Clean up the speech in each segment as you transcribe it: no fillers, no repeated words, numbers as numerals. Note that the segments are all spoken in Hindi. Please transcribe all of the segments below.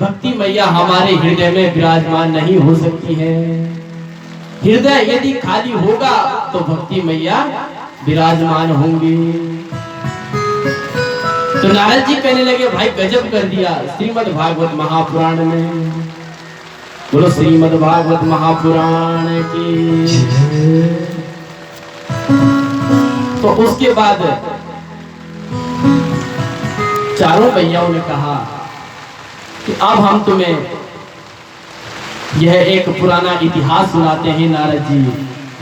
भक्ति मैया हमारे हृदय में विराजमान नहीं हो सकती है। हृदय यदि खाली होगा तो भक्ति मैया विराजमान होंगी। तो नारद जी कहने लगे भाई गजब कर दिया श्रीमद् भागवत महापुराण में। बोलो श्रीमद् भागवत महापुराण की। तो उसके बाद चारों भैयाओं ने कहा कि अब हम तुम्हें यह एक पुराना इतिहास सुनाते हैं नारद जी,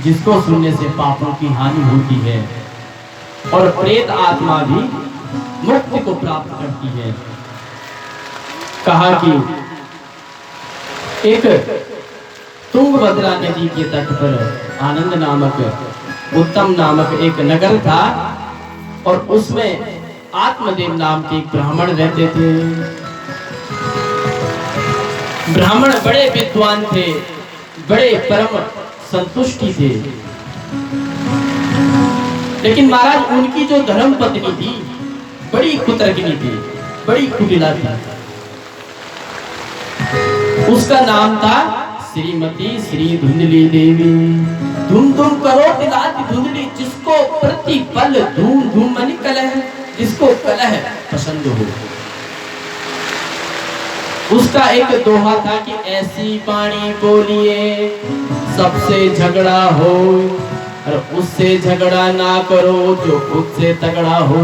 जिसको सुनने से पापों की हानि होती है और प्रेत आत्मा भी मुक्ति को प्राप्त करती है। कहा कि एक तुंगभद्रा नदी के तट पर आनंद नामक उत्तम नामक एक नगर था और उसमें आत्मदेव नाम के एक ब्राह्मण रहते थे। ब्राह्मण बड़े विद्वान थे, बड़े परम संतुष्टि थे, लेकिन महाराज उनकी जो धर्म पत्नी थी बड़ी कुतर्किनी थी, बड़ी कुटिला थी। उसका नाम था श्रीमती श्री धुंधली देवी। धूम धूम करो दिलाती धुंधली, जिसको प्रतिपल धूम धूम मनी कलह, जिसको कलह पसंद हो। उसका एक दोहा था कि ऐसी वाणी बोलिए सबसे झगड़ा हो और उससे झगड़ा ना करो जो खुद से तगड़ा हो।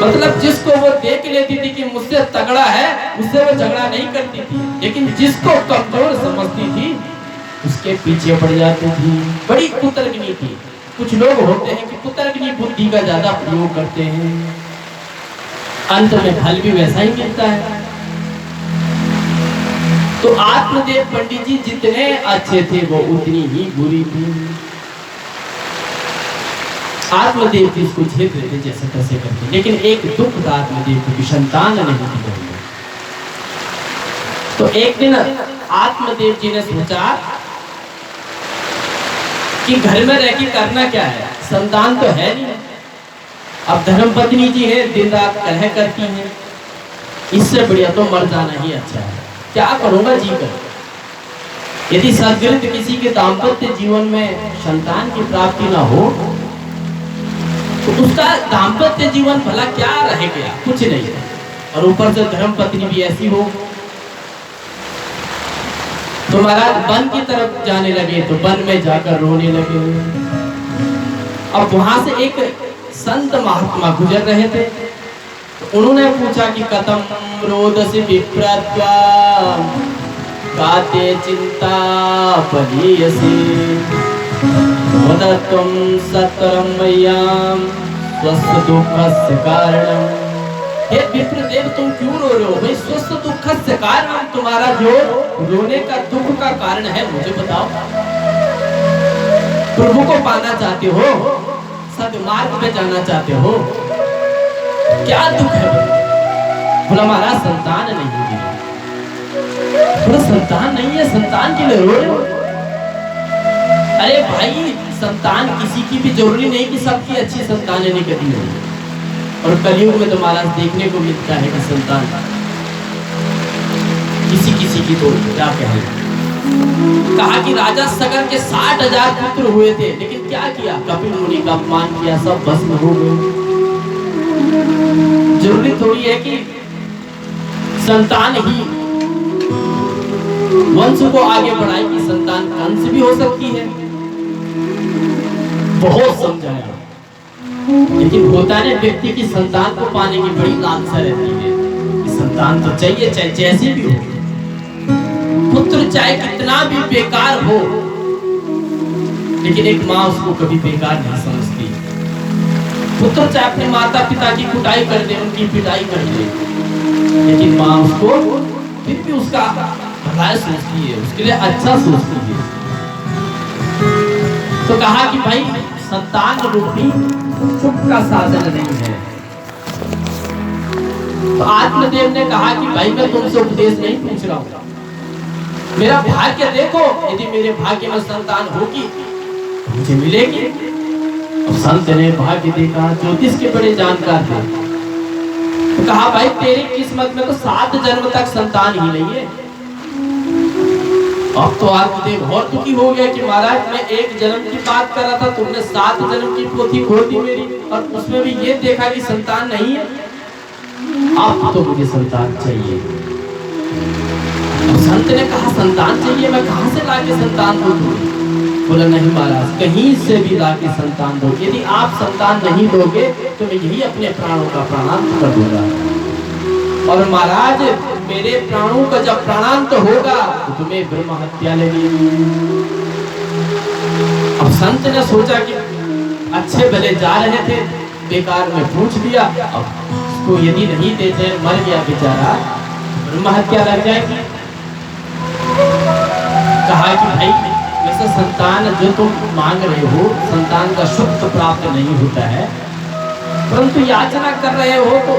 मतलब जिसको वो देख लेती थी कि मुझसे तगड़ा है, उससे वो झगड़ा नहीं करती थी, लेकिन जिसको कमजोर समझती थी उसके पीछे पड़ जाती थी। बड़ी कुतर्किनी थी। कुछ लोग होते हैं कि कुतर्किनी बुद्धि का ज्यादा प्रयोग करते हैं, अंत में फल भी वैसा ही मिलता है। तो आत्मदेव पंडित जी जितने अच्छे थे वो उतनी ही बुरी थी। आत्मदेव जी इसको झेल रहे थे जैसे तैसे करके, लेकिन एक दुख था आत्मदेव को कि संतान नहीं थी। तो एक दिन आत्मदेव जी ने सोचा कि घर में रह के करना क्या है, संतान तो है नहीं। अब धर्मपत्नी जी है, दिन रात कलह करती हैं, इससे बढ़िया तो मर जाना ही अच्छा है। क्या करूंगा जीकर। यदि सदगृत किसी के दाम्पत्य जीवन में संतान की प्राप्ति ना हो तो उसका दाम्पत्य जीवन भला क्या रह गया, कुछ नहीं है। और ऊपर से धर्मपत्नी भी ऐसी हो। तो महाराज वन की तरफ जाने लगे तो वन में जाकर रोने लगे। अब वहां से एक संत महात्मा गुजर रहे थे, तो उन्होंने पूछा कि कथम रोदसी विप्रत्वा काते चिंता पलीयसी वदत्वं सत्वरं मय्यां स्वस्थ दुःखस्य कारणं। हे विप्रदेव तुम क्यों रो रहे हो भाई? स्वस्थ दुःखस्य कारणं, तुम्हारा जो रोने का दुख का कारण है मुझे बताओ। प्रभु को पाना चाहते हो, सद्मार्ग में जाना चाहते हो, क्या दुख है? बोला महाराज संतान नहीं है। बोला संतान नहीं है, संतान के लिए रो रहे हो? अरे भाई संतान किसी की भी जरूरी नहीं कि सबकी अच्छी संतानें निकली हो। और कलयुग में तो महाराज देखने को मिलता है कि संतान किसी किसी की तो क्या कहे। कहा कि राजा सगर के 60,000 पुत्र हुए थे, लेकिन क्या किया? कपिल मुनि का अपमान किया, सब भस्म हो गए। जरूरी थोड़ी है कि संतान ही वंश को आगे बढ़ाएगी, संतान कंस भी हो सकती है। बहुत समझाया, लेकिन होता है व्यक्ति की संतान को पाने की बड़ी लालसा रहती है कि संतान तो चाहिए, चाहे जैसी भी हो। पुत्र चाहे कितना भी बेकार हो, लेकिन एक माँ उसको कभी बेकार नहीं समझती। पुत्र चाहे अपने माता पिता की कुटाई कर दे, उनकी पिटाई कर दे, लेकिन माँ उसको फिर भी उसका भला सोचती है, उसके लिए अच्छा सोचती है। तो कहा कि भाई संतान रूपी सुख का साधन नहीं है। तो आत्मदेव ने कहा कि भाई मैं तुमसे उपदेश नहीं पूछ रहा हूं, मेरा भाग्य देखो, यदि मेरे भाग्य में संतान होगी तो मुझे मिलेगी। और संत ने भाग्य देखा, ज्योतिष के बड़े जानकार थे, तो कहा भाई तेरी किस्मत में तो 7 जन्म तक संतान ही नहीं है। अब तो आत्मदेव और दुखी हो गया कि महाराज मैं 1 जन्म की बात कर रहा था, तुमने 7 जन्म की पोथी खोल दी मेरी, और उसमें भी ये देखा कि संतान नहीं है। अब तो मुझे संतान चाहिए। संत ने कहा संतान चाहिए, मैं कहां से लाके संतान दूं? बोला नहीं महाराज, कहीं से भी लाके संतान दो। यदि आप संतान नहीं दोगे तो मैं यही अपने प्राणों का प्राणांत कर दूंगा। और महाराज मेरे प्राणों का जब प्राणांत होगा तो तुम्हें ब्रह्म हत्या लेनी। अब संत ने सोचा कि अच्छे भले जा रहे थे, बेकार में पूछ दिया, अब उसको यदि नहीं देते, मर गया बेचारा, ब्रह्म हत्या लग जाएगी। कहा कि भाई वैसे संतान जो तुम मांग रहे हो, संतान का सुख तो प्राप्त नहीं होता है, परंतु याचना कर रहे हो तो